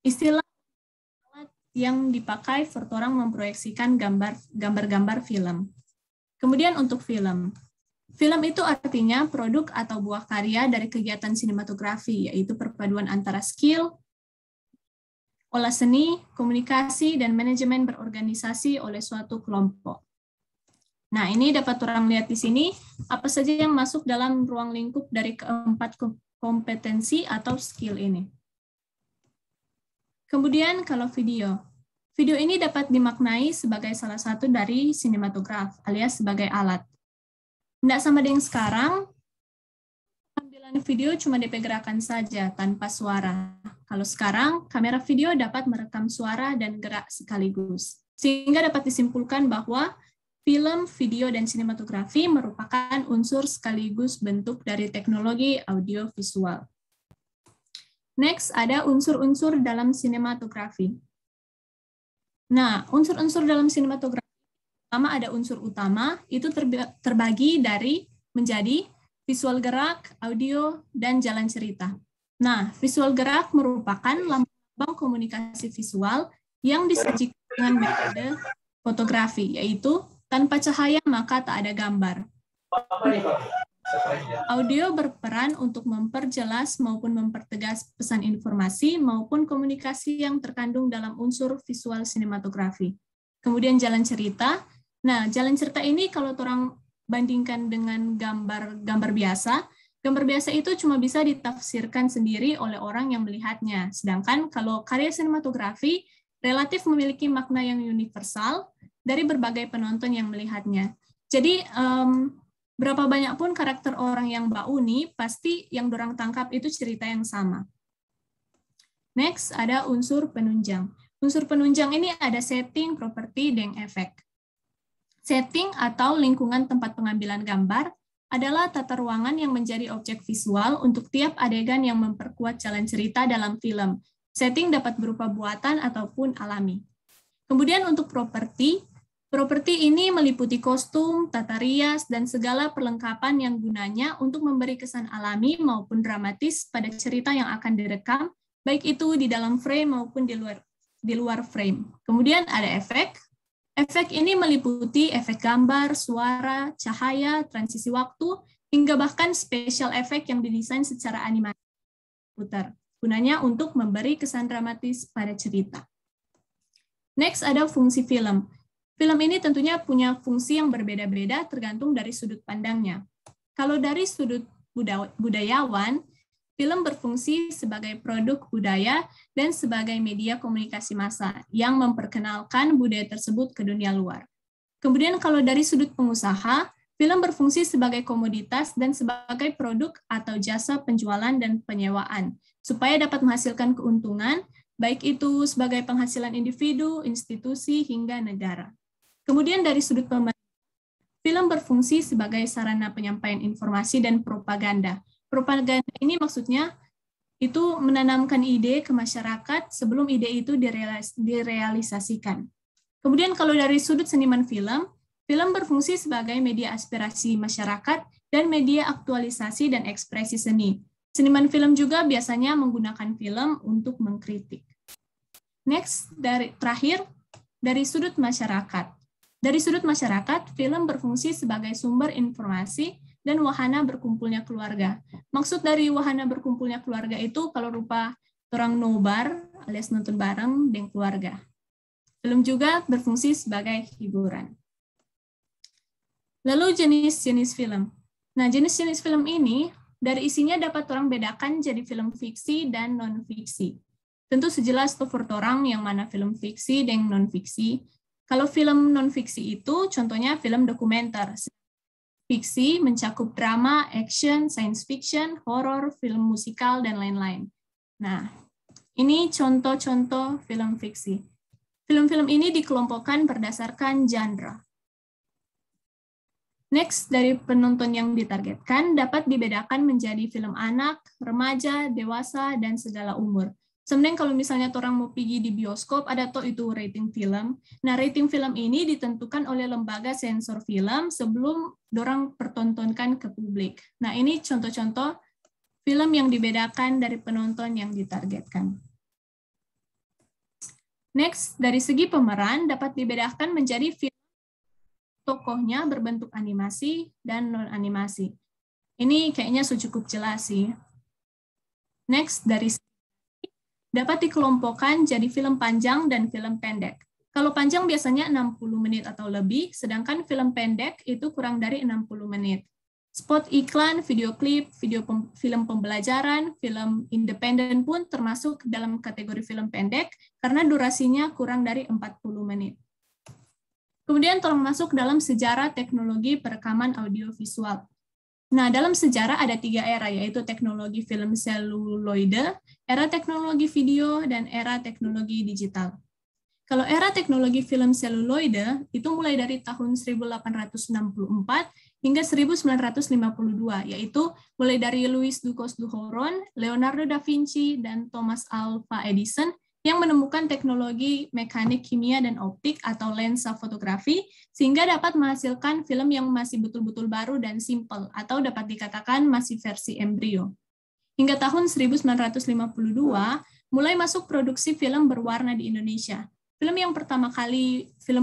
Istilah yang dipakai untuk orang memproyeksikan gambar-gambar film. Kemudian untuk film. Film itu artinya produk atau buah karya dari kegiatan sinematografi, yaitu perpaduan antara skill, olah seni, komunikasi, dan manajemen berorganisasi oleh suatu kelompok. Nah, ini dapat orang lihat di sini, apa saja yang masuk dalam ruang lingkup dari keempat kompetensi atau skill ini. Kemudian kalau video. Video ini dapat dimaknai sebagai salah satu dari sinematograf, alias sebagai alat. Tidak sama dengan sekarang, pengambilan video cuma DP gerakan saja, tanpa suara. Kalau sekarang, kamera video dapat merekam suara dan gerak sekaligus. Sehingga dapat disimpulkan bahwa film, video, dan sinematografi merupakan unsur sekaligus bentuk dari teknologi audiovisual. Next, ada unsur-unsur dalam sinematografi. Nah, unsur-unsur dalam sinematografi, pertama ada unsur utama, itu terbagi menjadi visual gerak, audio, dan jalan cerita. Nah, visual gerak merupakan lambang komunikasi visual yang disajikan dengan metode fotografi, yaitu tanpa cahaya maka tak ada gambar. Audio berperan untuk memperjelas maupun mempertegas pesan informasi maupun komunikasi yang terkandung dalam unsur visual sinematografi. Kemudian jalan cerita. Nah, jalan cerita ini kalau orang bandingkan dengan gambar biasa itu cuma bisa ditafsirkan sendiri oleh orang yang melihatnya. Sedangkan kalau karya sinematografi relatif memiliki makna yang universal dari berbagai penonton yang melihatnya. Jadi, berapa banyak pun karakter orang yang bauni, pasti yang dorang tangkap itu cerita yang sama. Next, ada unsur penunjang. Unsur penunjang ini ada setting, properti, dan efek. Setting atau lingkungan tempat pengambilan gambar adalah tata ruangan yang menjadi objek visual untuk tiap adegan yang memperkuat jalan cerita dalam film. Setting dapat berupa buatan ataupun alami. Kemudian untuk properti ini meliputi kostum, tata rias, dan segala perlengkapan yang gunanya untuk memberi kesan alami maupun dramatis pada cerita yang akan direkam, baik itu di dalam frame maupun di luar frame. Kemudian ada efek. Efek ini meliputi efek gambar, suara, cahaya, transisi waktu, hingga bahkan special effect yang didesain secara animasi putar. Gunanya untuk memberi kesan dramatis pada cerita. Next ada fungsi film. Film ini tentunya punya fungsi yang berbeda-beda tergantung dari sudut pandangnya. Kalau dari sudut budayawan, film berfungsi sebagai produk budaya dan sebagai media komunikasi massa yang memperkenalkan budaya tersebut ke dunia luar. Kemudian kalau dari sudut pengusaha, film berfungsi sebagai komoditas dan sebagai produk atau jasa penjualan dan penyewaan, supaya dapat menghasilkan keuntungan, baik itu sebagai penghasilan individu, institusi, hingga negara. Kemudian dari sudut pemerintah, film berfungsi sebagai sarana penyampaian informasi dan propaganda. Propaganda ini maksudnya itu menanamkan ide ke masyarakat sebelum ide itu direalisasikan. Kemudian kalau dari sudut seniman film berfungsi sebagai media aspirasi masyarakat dan media aktualisasi dan ekspresi seni. Seniman film juga biasanya menggunakan film untuk mengkritik. Next, terakhir, dari sudut masyarakat. Dari sudut masyarakat, film berfungsi sebagai sumber informasi dan wahana berkumpulnya keluarga. Maksud dari wahana berkumpulnya keluarga itu kalau rupa orang nobar alias nonton bareng dengan keluarga. Film juga berfungsi sebagai hiburan. Lalu jenis-jenis film. Nah, jenis-jenis film ini dari isinya dapat orang bedakan jadi film fiksi dan non-fiksi. Tentu sejelas tuh orang yang mana film fiksi dan non-fiksi. Kalau film non-fiksi itu contohnya film dokumenter. Fiksi mencakup drama, action, science fiction, horor, film musikal, dan lain-lain. Nah, ini contoh-contoh film fiksi. Film-film ini dikelompokkan berdasarkan genre. Next, dari penonton yang ditargetkan dapat dibedakan menjadi film anak, remaja, dewasa, dan segala umur. Sebenarnya kalau misalnya orang mau pergi di bioskop, ada toh itu rating film. Nah, rating film ini ditentukan oleh lembaga sensor film sebelum dorang pertontonkan ke publik. Nah, ini contoh-contoh film yang dibedakan dari penonton yang ditargetkan. Next, dari segi pemeran dapat dibedakan menjadi film tokohnya berbentuk animasi dan non-animasi. Ini kayaknya sudah cukup jelas sih. Next, dari dapat dikelompokkan jadi film panjang dan film pendek. Kalau panjang biasanya 60 menit atau lebih, sedangkan film pendek itu kurang dari 60 menit. Spot iklan, video klip, film pembelajaran, film independen pun termasuk dalam kategori film pendek karena durasinya kurang dari 40 menit. Kemudian tolong masuk dalam sejarah teknologi perekaman audiovisual. Nah, dalam sejarah ada 3 era, yaitu teknologi film seluloide, era teknologi video, dan era teknologi digital. Kalau era teknologi film seluloide, itu mulai dari tahun 1864 hingga 1952, yaitu mulai dari Louis Ducos du Hauron, Leonardo da Vinci, dan Thomas Alva Edison, yang menemukan teknologi mekanik kimia dan optik atau lensa fotografi, sehingga dapat menghasilkan film yang masih betul-betul baru dan simpel, atau dapat dikatakan masih versi embrio. Hingga tahun 1952, mulai masuk produksi film berwarna di Indonesia. Film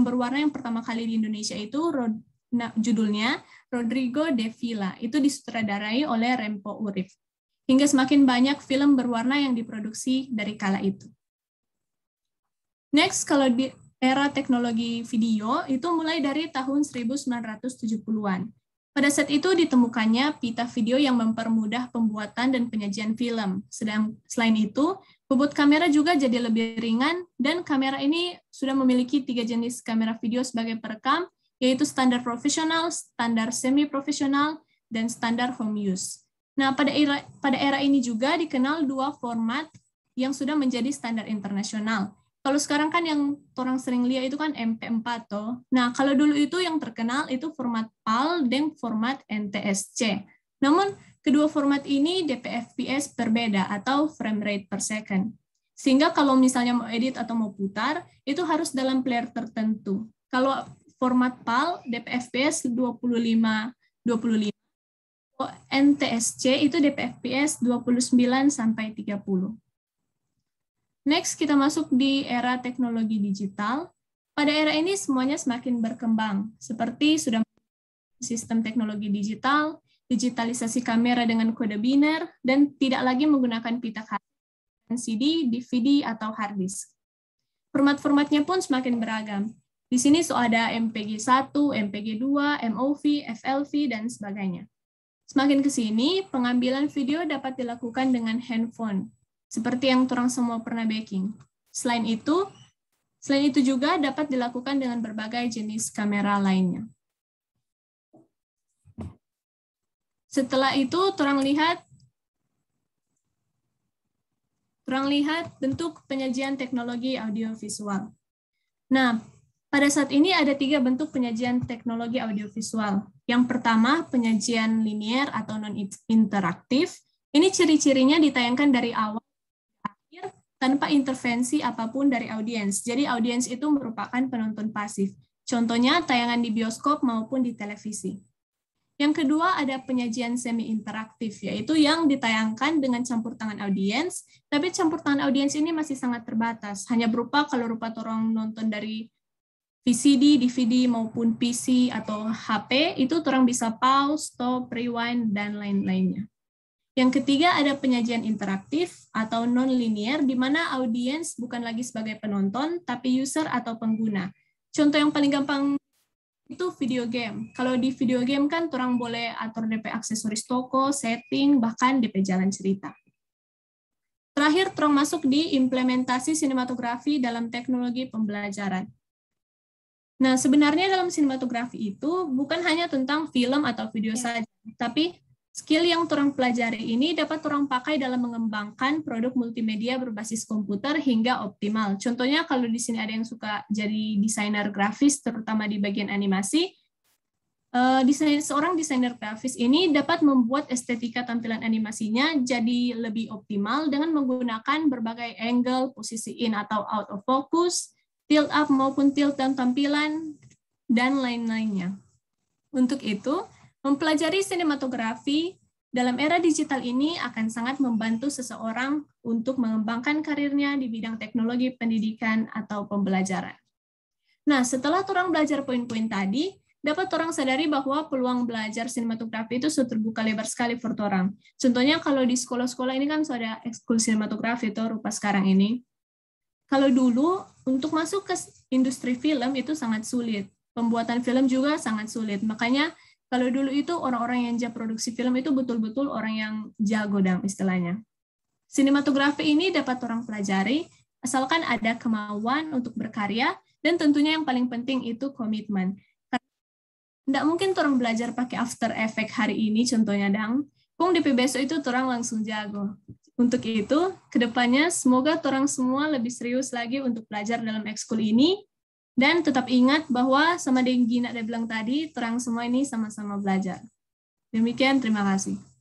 berwarna yang pertama kali di Indonesia itu judulnya Rodrigo de Villa, itu disutradarai oleh Rempo Urip. Hingga semakin banyak film berwarna yang diproduksi dari kala itu. Next, kalau di era teknologi video, itu mulai dari tahun 1970-an. Pada saat itu ditemukannya pita video yang mempermudah pembuatan dan penyajian film. Selain itu, bobot kamera juga jadi lebih ringan, dan kamera ini sudah memiliki 3 jenis kamera video sebagai perekam, yaitu standar profesional, standar semi-profesional, dan standar home use. Nah, pada era ini juga dikenal 2 format yang sudah menjadi standar internasional. Kalau sekarang kan yang orang sering lihat itu kan MP4 toh. Nah, kalau dulu itu yang terkenal itu format PAL dan format NTSC. Namun, kedua format ini DPFPS berbeda atau frame rate per second. Sehingga kalau misalnya mau edit atau mau putar, itu harus dalam player tertentu. Kalau format PAL, DPFPS 25, NTSC itu DPFPS 29 sampai 30. Next, kita masuk di era teknologi digital. Pada era ini semuanya semakin berkembang, seperti sudah sistem teknologi digital, digitalisasi kamera dengan kode biner, dan tidak lagi menggunakan pita kaset, CD, DVD, atau hard disk. Format-formatnya pun semakin beragam. Di sini ada MPG1, MPG2, MOV, FLV, dan sebagainya. Semakin ke sini, pengambilan video dapat dilakukan dengan handphone, seperti yang orang semua pernah backing. Selain itu juga dapat dilakukan dengan berbagai jenis kamera lainnya. Setelah itu, orang lihat bentuk penyajian teknologi audiovisual. Nah, pada saat ini ada 3 bentuk penyajian teknologi audiovisual. Yang pertama, penyajian linear atau non-interaktif. Ini ciri-cirinya ditayangkan dari awal tanpa intervensi apapun dari audiens. Jadi audiens itu merupakan penonton pasif. Contohnya tayangan di bioskop maupun di televisi. Yang kedua ada penyajian semi-interaktif, yaitu yang ditayangkan dengan campur tangan audiens, tapi campur tangan audiens ini masih sangat terbatas, hanya berupa kalau rupa orang nonton dari VCD, DVD, maupun PC atau HP, itu orang bisa pause, stop, rewind, dan lain-lainnya. Yang ketiga ada penyajian interaktif atau non-linear, di mana audiens bukan lagi sebagai penonton, tapi user atau pengguna. Contoh yang paling gampang itu video game. Kalau di video game kan orang boleh atur DP aksesoris toko, setting, bahkan DP jalan cerita. Terakhir, orang masuk di implementasi sinematografi dalam teknologi pembelajaran. Nah, sebenarnya dalam sinematografi itu bukan hanya tentang film atau video saja, tapi skill yang orang pelajari ini dapat orang pakai dalam mengembangkan produk multimedia berbasis komputer hingga optimal. Contohnya kalau di sini ada yang suka jadi desainer grafis, terutama di bagian animasi, seorang desainer grafis ini dapat membuat estetika tampilan animasinya jadi lebih optimal dengan menggunakan berbagai angle, posisi in atau out of focus, tilt up maupun tilt down tampilan, dan lain-lainnya. Untuk itu, mempelajari sinematografi dalam era digital ini akan sangat membantu seseorang untuk mengembangkan karirnya di bidang teknologi pendidikan atau pembelajaran. Nah, setelah orang belajar poin-poin tadi, dapat orang sadari bahwa peluang belajar sinematografi itu sudah terbuka lebar sekali for orang. Contohnya kalau di sekolah-sekolah ini kan sudah ekskul sinematografi itu rupa sekarang ini. Kalau dulu untuk masuk ke industri film itu sangat sulit. Pembuatan film juga sangat sulit. Makanya kalau dulu itu orang-orang yang jago produksi film itu betul-betul orang yang jago dong istilahnya. Sinematografi ini dapat orang pelajari asalkan ada kemauan untuk berkarya dan tentunya yang paling penting itu komitmen. Tidak mungkin orang belajar pakai After Effects hari ini contohnya dang. Kung DP besok itu orang langsung jago. Untuk itu, kedepannya semoga orang semua lebih serius lagi untuk belajar dalam ekskul ini. Dan tetap ingat bahwa sama dengan Gina dia bilang tadi, orang semua ini sama-sama belajar. Demikian, terima kasih.